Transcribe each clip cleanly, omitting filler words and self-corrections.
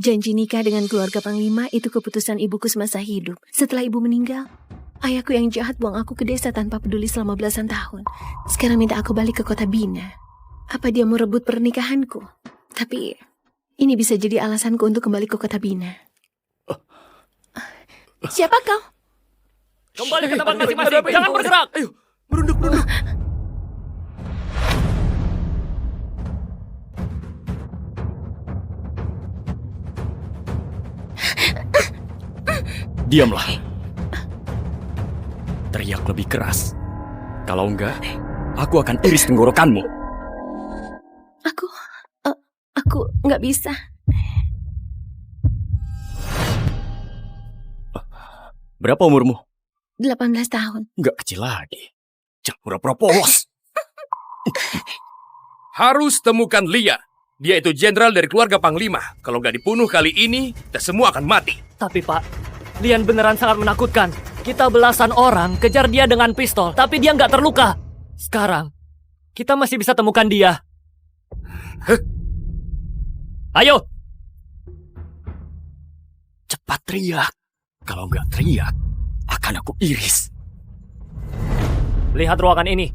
Janji nikah dengan keluarga Panglima itu keputusan ibuku semasa hidup. Setelah ibu meninggal, ayahku yang jahat buang aku ke desa tanpa peduli selama belasan tahun. Sekarang minta aku balik ke kota Bina. Apa dia mau rebut pernikahanku? Tapi ini bisa jadi alasanku untuk kembali ke kota Bina. Siapa kau? Kembali ke tempat masing-masing, jangan bergerak. Ayo, merunduk. Diamlah. Teriak lebih keras. Kalau enggak, aku akan iris tenggorokanmu. Aku nggak bisa. Berapa umurmu? 18 tahun. Enggak kecil lagi. Jangan pura-pura polos. Harus temukan Lia. Dia itu jenderal dari keluarga Panglima. Kalau nggak dibunuh kali ini, kita semua akan mati. Tapi Pak, Lian beneran sangat menakutkan. Kita belasan orang kejar dia dengan pistol, tapi dia nggak terluka. Sekarang, kita masih bisa temukan dia. Ayo! Cepat teriak. Kalau nggak teriak, akan aku iris. Lihat ruangan ini.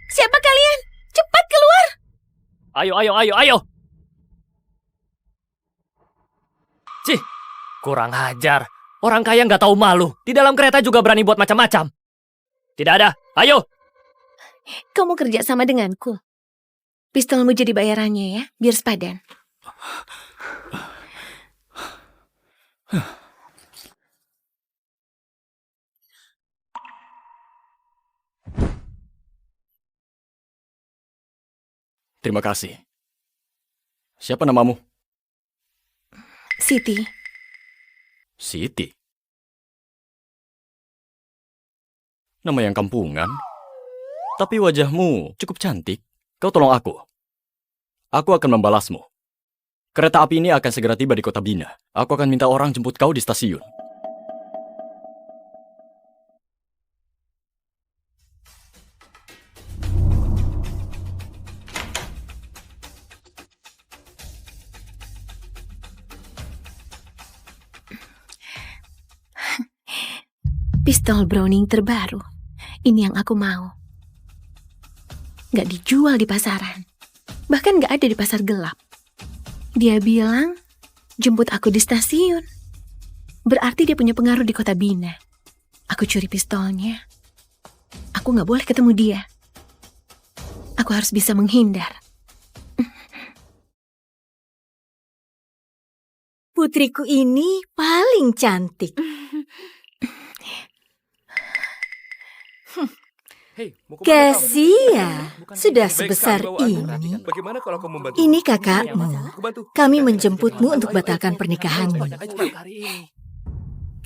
Siapa kalian? Cepat keluar! Ayo! Cih, kurang ajar. Orang kaya nggak tahu malu. Di dalam kereta juga berani buat macam-macam. Tidak ada. Ayo! Kau mau kerja sama denganku? Pistolmu jadi bayarannya ya, biar sepadan. Terima kasih. Siapa namamu? Siti. Siti. Nama yang kampungan. Tapi wajahmu cukup cantik. Kau tolong aku. Aku akan membalasmu. Kereta api ini akan segera tiba di kota Bina. Aku akan minta orang jemput kau di stasiun. Pistol Browning terbaru. Ini yang aku mau. Gak dijual di pasaran. Bahkan gak ada di pasar gelap. Dia bilang, jemput aku di stasiun. Berarti dia punya pengaruh di kota Bina. Aku curi pistolnya. Aku gak boleh ketemu dia. Aku harus bisa menghindar. Putriku ini paling cantik. Kesia, sudah sebesar ini. Bagaimana kalau kamu membantu? Ini kakakmu. Kami menjemputmu untuk batalkan pernikahanmu.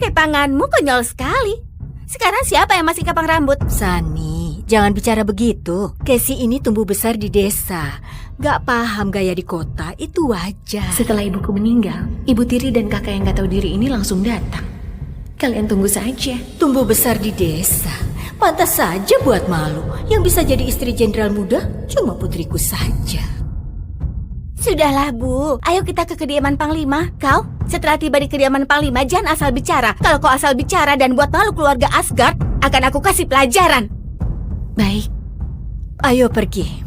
Tanganmu konyol sekali. Sekarang siapa yang masih kepang rambut? Sani, jangan bicara begitu. Kesi ini tumbuh besar di desa. Gak paham gaya di kota, itu wajar. Setelah ibuku meninggal, ibu tiri dan kakak yang gak tahu diri ini langsung datang. Kalian tunggu saja. Tumbuh besar di desa. Pantas saja buat malu. Yang bisa jadi istri jenderal muda cuma putriku saja. Sudahlah Bu, ayo kita ke kediaman Panglima. Kau, setelah tiba di kediaman Panglima jangan asal bicara. Kalau kau asal bicara dan buat malu keluarga Asgard, akan aku kasih pelajaran. Baik. Ayo pergi.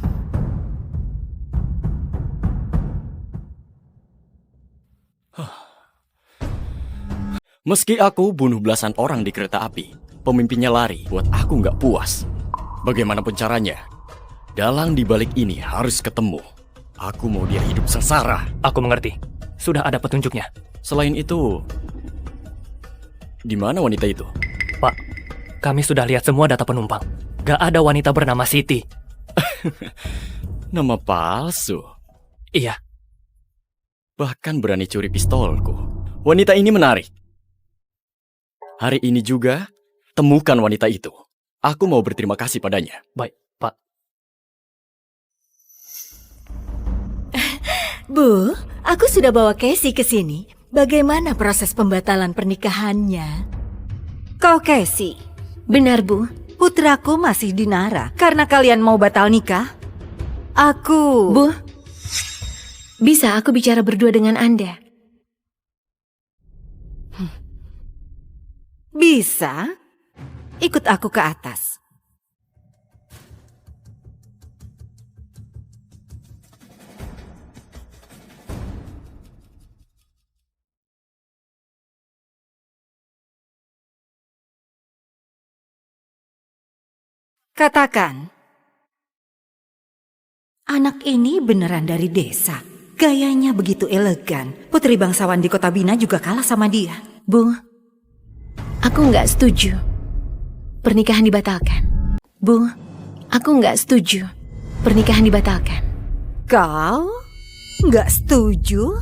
Meski aku bunuh belasan orang di kereta api, pemimpinnya lari buat aku nggak puas. Bagaimanapun caranya, dalang di balik ini harus ketemu. Aku mau dia hidup sengsara. Aku mengerti. Sudah ada petunjuknya. Selain itu, di mana wanita itu? Pak, kami sudah lihat semua data penumpang. Gak ada wanita bernama Siti. Nama palsu. Iya. Bahkan berani curi pistolku. Wanita ini menarik. Hari ini juga, temukan wanita itu. Aku mau berterima kasih padanya. Baik, Pak. Bu, aku sudah bawa Casey ke sini. Bagaimana proses pembatalan pernikahannya? Kau Casey, Benar, Bu. Putraku masih dinara karena kalian mau batal nikah. Bu, bisa aku bicara berdua dengan Anda? Bisa? Ikut aku ke atas. Katakan, anak ini beneran dari desa. Gayanya begitu elegan. Putri bangsawan di kota Bina juga kalah sama dia. Bu, aku nggak setuju. Pernikahan dibatalkan. Bu, aku nggak setuju. Pernikahan dibatalkan. Kau nggak setuju?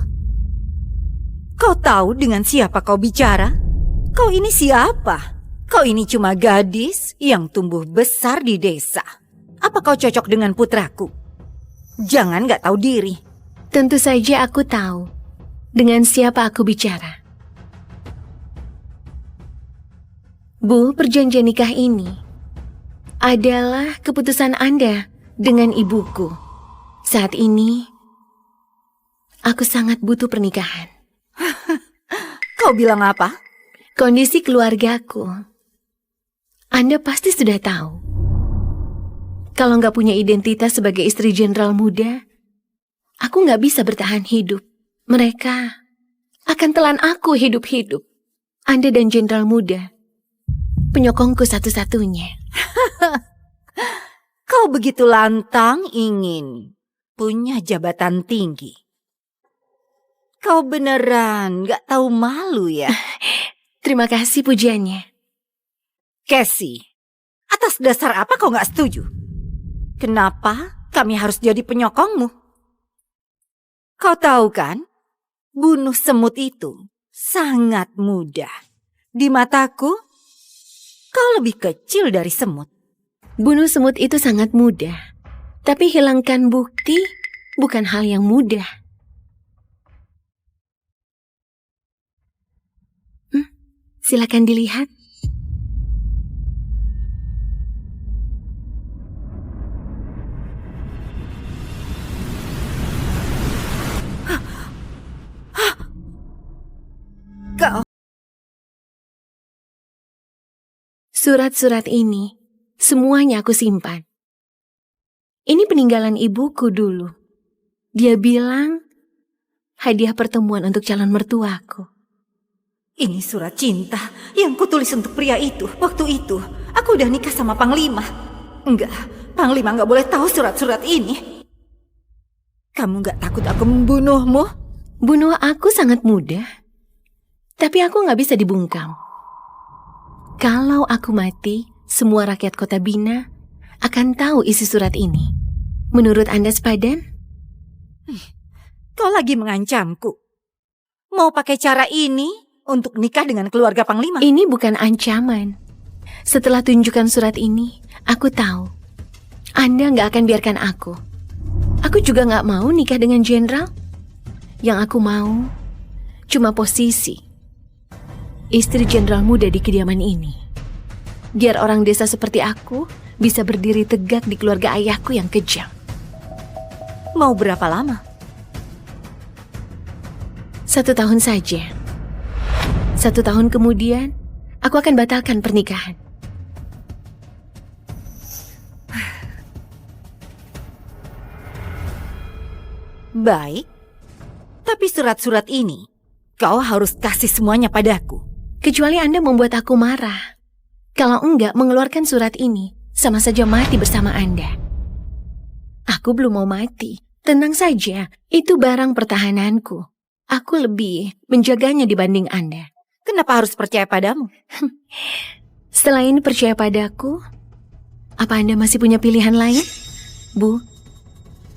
Kau tahu dengan siapa kau bicara? Kau ini siapa? Kau ini cuma gadis yang tumbuh besar di desa. Apa kau cocok dengan putraku? Jangan nggak tahu diri. Tentu saja aku tahu dengan siapa aku bicara. Bu, perjanjian nikah ini adalah keputusan Anda dengan ibuku. Saat ini, aku sangat butuh pernikahan. Kau bilang apa? Kondisi keluargaku, Anda pasti sudah tahu. Kalau nggak punya identitas sebagai istri jenderal muda, aku nggak bisa bertahan hidup. Mereka akan telan aku hidup-hidup. Anda dan jenderal muda, penyokongku satu-satunya. Kau begitu lantang ingin punya jabatan tinggi. Kau beneran gak tahu malu ya? Terima kasih pujiannya. Cassie, atas dasar apa kau gak setuju? Kenapa kami harus jadi penyokongmu? Kau tahu kan, bunuh semut itu sangat mudah. Di mataku, kau lebih kecil dari semut. Bunuh semut itu sangat mudah, tapi hilangkan bukti bukan hal yang mudah. Silakan dilihat. Kau... Surat-surat ini, semuanya aku simpan. Ini peninggalan ibuku dulu. Dia bilang, hadiah pertemuan untuk calon mertuaku. Ini surat cinta yang kutulis untuk pria itu. Waktu itu, aku udah nikah sama Panglima. Enggak, Panglima nggak boleh tahu surat-surat ini. Kamu nggak takut aku membunuhmu? Bunuh aku sangat mudah, tapi aku nggak bisa dibungkam. Kalau aku mati, semua rakyat kota Bina akan tahu isi surat ini. Menurut Anda sepadan? Kau lagi mengancamku. Mau pakai cara ini untuk nikah dengan keluarga Panglima? Ini bukan ancaman. Setelah tunjukkan surat ini, aku tahu Anda nggak akan biarkan aku. Aku juga nggak mau nikah dengan jenderal. Yang aku mau cuma posisi istri jenderal muda di kediaman ini. Biar orang desa seperti aku bisa berdiri tegak di keluarga ayahku yang kejam. Mau berapa lama? 1 tahun saja. 1 tahun kemudian, aku akan batalkan pernikahan. Baik, tapi surat-surat ini kau harus kasih semuanya padaku. Kecuali Anda membuat aku marah. Kalau enggak, mengeluarkan surat ini sama saja mati bersama Anda. Aku belum mau mati. Tenang saja, itu barang pertahananku. Aku lebih menjaganya dibanding Anda. Kenapa harus percaya padamu? Setelah ini percaya padaku, apa Anda masih punya pilihan lain? Bu,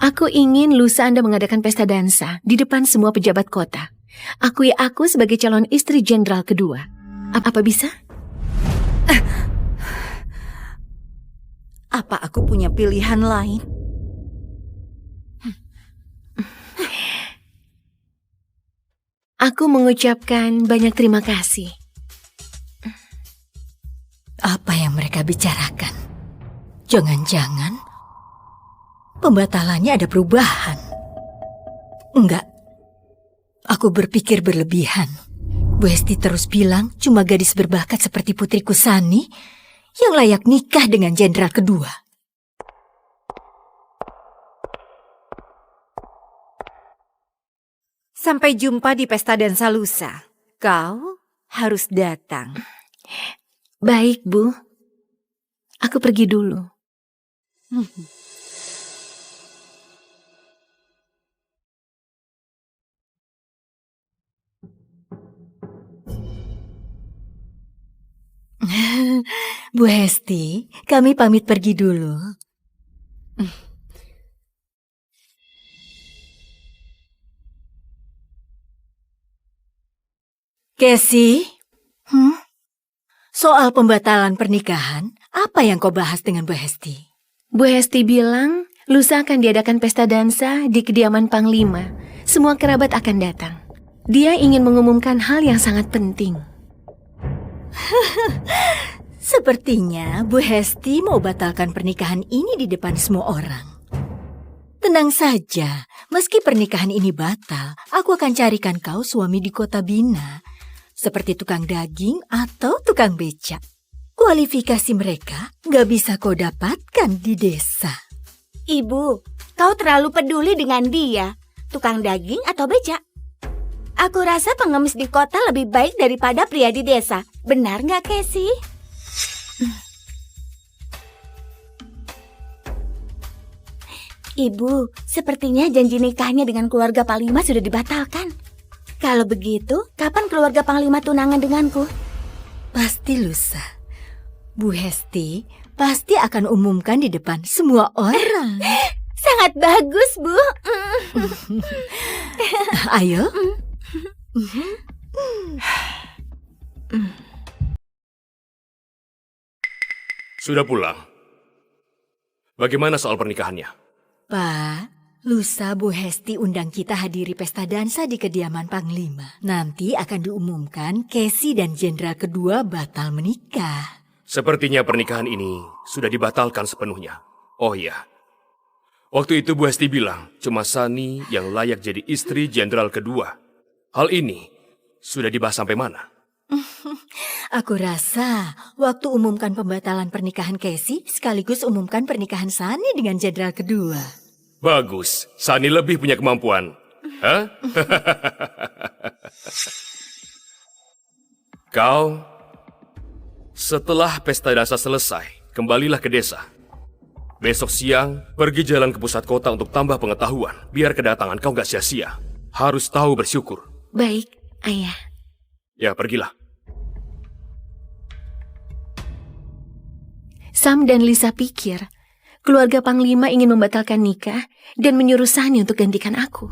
aku ingin lusa Anda mengadakan pesta dansa di depan semua pejabat kota. Akui aku sebagai calon istri jenderal kedua. Apa bisa? Apa aku punya pilihan lain? Aku mengucapkan banyak terima kasih. Apa yang mereka mereka bicarakan? Jangan-jangan pembatalannya ada perubahan. Enggak, aku berpikir berlebihan. Bu Hesti terus bilang cuma gadis berbakat seperti putriku Sani yang layak nikah dengan jenderal kedua. Sampai jumpa di pesta dansa lusa. Kau harus datang. Baik, Bu. Aku pergi dulu. Bu Hesti, kami pamit pergi dulu. Casey, soal pembatalan pernikahan, apa yang kau bahas dengan Bu Hesti? Bu Hesti bilang, lusa akan diadakan pesta dansa di kediaman Panglima. Semua kerabat akan datang. Dia ingin mengumumkan hal yang sangat penting. Sepertinya Bu Hesti mau batalkan pernikahan ini di depan semua orang. Tenang saja, meski pernikahan ini batal, aku akan carikan kau suami di kota Bina. Seperti tukang daging atau tukang becak. Kualifikasi mereka gak bisa kau dapatkan di desa. Ibu, kau terlalu peduli dengan dia. Tukang daging atau becak? Aku rasa pengemis di kota lebih baik daripada pria di desa. Benar nggak, Casey? Ibu, sepertinya janji nikahnya dengan keluarga Panglima sudah dibatalkan. Kalau begitu, kapan keluarga Panglima tunangan denganku? Pasti lusa. Bu Hesti pasti akan umumkan di depan semua orang. Sangat bagus, Bu. Ayo. Sudah pulang. Bagaimana soal pernikahannya? Pak, lusa Bu Hesti undang kita hadiri pesta dansa di kediaman Panglima. Nanti akan diumumkan Casey dan jenderal kedua batal menikah. Sepertinya pernikahan ini sudah dibatalkan sepenuhnya. Oh iya, waktu itu Bu Hesti bilang cuma Sani yang layak jadi istri jenderal kedua. Hal ini sudah dibahas sampai mana? Aku rasa waktu umumkan pembatalan pernikahan Casey sekaligus umumkan pernikahan Sani dengan jenderal kedua. Bagus, Sani lebih punya kemampuan. Hah? Kau, setelah pesta dansa selesai, kembalilah ke desa. Besok siang, pergi jalan ke pusat kota untuk tambah pengetahuan, biar kedatangan kau gak sia-sia. Harus tahu bersyukur. Baik, Ayah. Ya, pergilah. Sam dan Lisa pikir keluarga Panglima ingin membatalkan nikah dan menyuruh Sani untuk gantikan aku.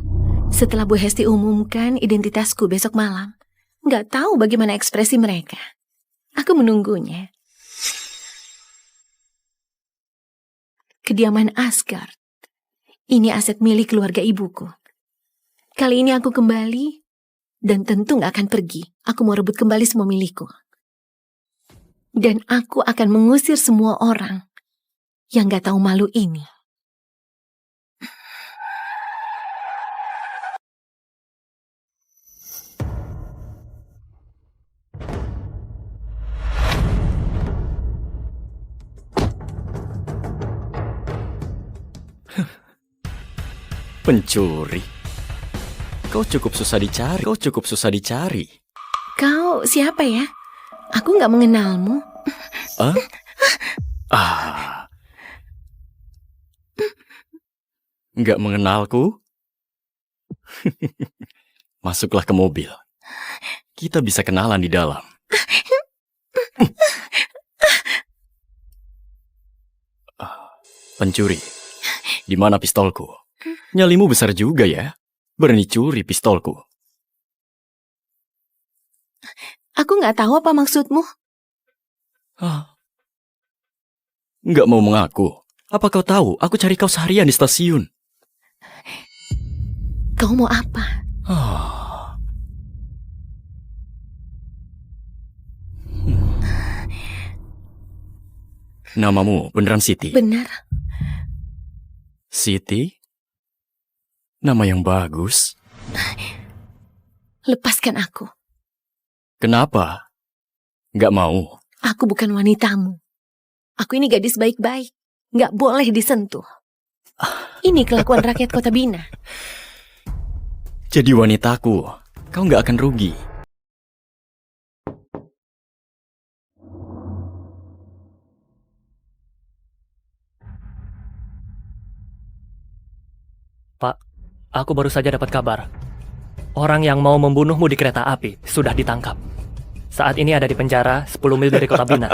Setelah Bu Hesti umumkan identitasku besok malam, nggak tahu bagaimana ekspresi mereka. Aku menunggunya. Kediaman Asgard. Ini aset milik keluarga ibuku. Kali ini aku kembali dan tentu nggak akan pergi. Aku mau rebut kembali semua milikku. Dan aku akan mengusir semua orang yang gak tahu malu ini. Pencuri. Kau cukup susah dicari. Kau siapa ya? Aku gak mengenalmu. Nggak mengenalku? Masuklah ke mobil. Kita bisa kenalan di dalam. Pencuri, di mana pistolku? Nyalimu besar juga ya. Berani curi pistolku. Aku gak tahu apa maksudmu. Nggak mau mengaku. Apa kau tahu, aku cari kau seharian di stasiun. Kau mau apa? Namamu beneran Siti? Benar. Siti? Nama yang bagus. Lepaskan aku. Kenapa? Nggak mau? Aku bukan wanitamu. Aku ini gadis baik-baik. Nggak boleh disentuh. Ini kelakuan rakyat Kota Bina. Jadi wanitaku, kau nggak akan rugi. Pak, aku baru saja dapat kabar. Orang yang mau membunuhmu di kereta api sudah ditangkap. Saat ini ada di penjara 10 mil dari Kota Bina.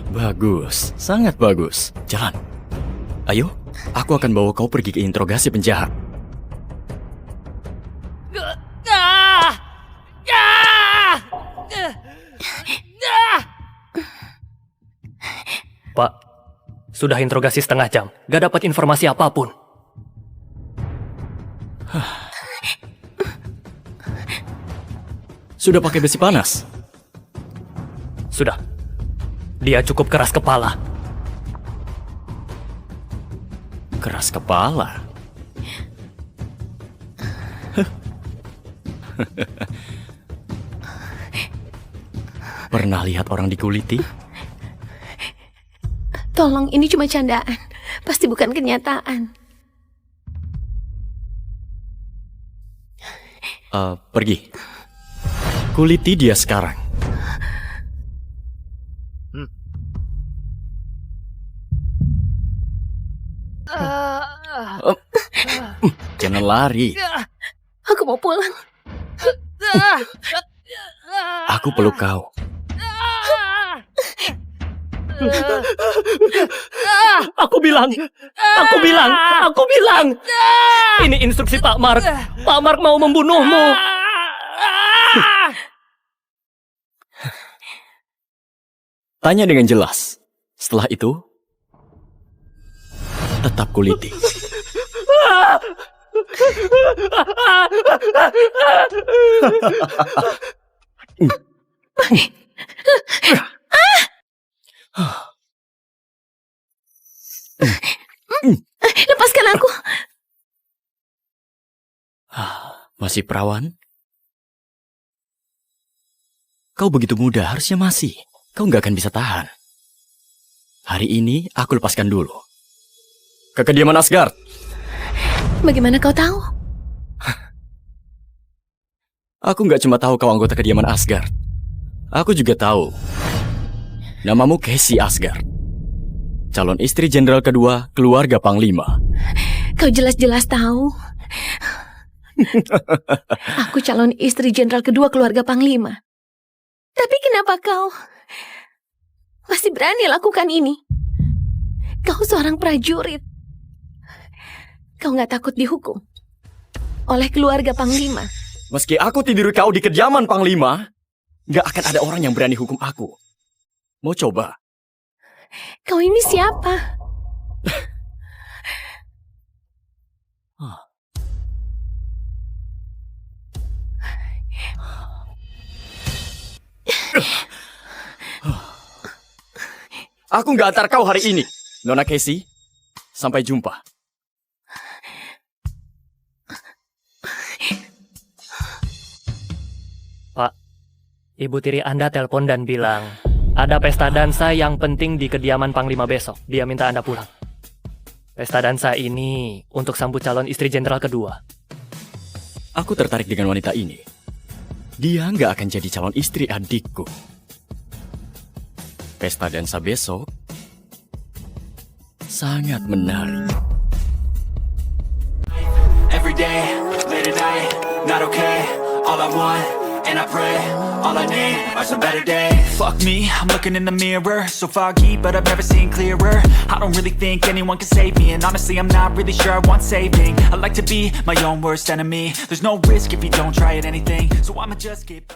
Bagus, sangat bagus. Jalan. Ayo, aku akan bawa kau pergi ke interogasi penjahat. Pak, sudah interogasi setengah jam. Gak dapat informasi apapun. Sudah pakai besi panas? Sudah. Dia cukup keras kepala. Keras kepala? Pernah lihat orang dikuliti? Tolong, ini cuma candaan. Pasti bukan kenyataan. Pergi. Kuliti dia sekarang. Jangan lari. Aku mau pulang. Aku peluk kau. Aku bilang. Ini instruksi Pak Mark. Pak Mark mau membunuhmu. Tanya dengan jelas. Setelah itu, tetap kuliti. Lepaskan aku. Masih perawan? Kau begitu muda, harusnya masih. Kau nggak akan bisa tahan. Hari ini, aku lepaskan dulu. Ke kediaman Asgard. Bagaimana kau tahu? Aku nggak cuma tahu kau anggota kediaman Asgard. Aku juga tahu. Namamu Cassie Asgard. Calon istri jenderal kedua, keluarga Panglima. Kau jelas-jelas tahu. Aku calon istri jenderal kedua keluarga Panglima. Tapi kenapa kau masih berani lakukan ini? Kau seorang prajurit. Kau nggak takut dihukum oleh keluarga Panglima? Meski aku tiduri kau di kediaman Panglima, nggak akan ada orang yang berani hukum aku. Mau coba? Kau ini siapa? Aku nggak antar kau hari ini, Nona Casey. Sampai jumpa. Pak, ibu tiri Anda telepon dan bilang ada pesta dansa yang penting di kediaman Panglima besok. Dia minta Anda pulang. Pesta dansa ini untuk sambut calon istri jenderal kedua. Aku tertarik dengan wanita ini. Dia nggak akan jadi calon istri adikku. Pesta dansa besok sangat menarik. Every day, late at night, not okay. All I want, and I pray, all I need are some better days. Fuck me, I'm looking in the mirror, so foggy, but I've never seen clearer. I don't really think anyone can save me, and honestly I'm not really sure I want saving. I like to be my own worst enemy. There's no risk if you don't try at anything, so I'ma just keep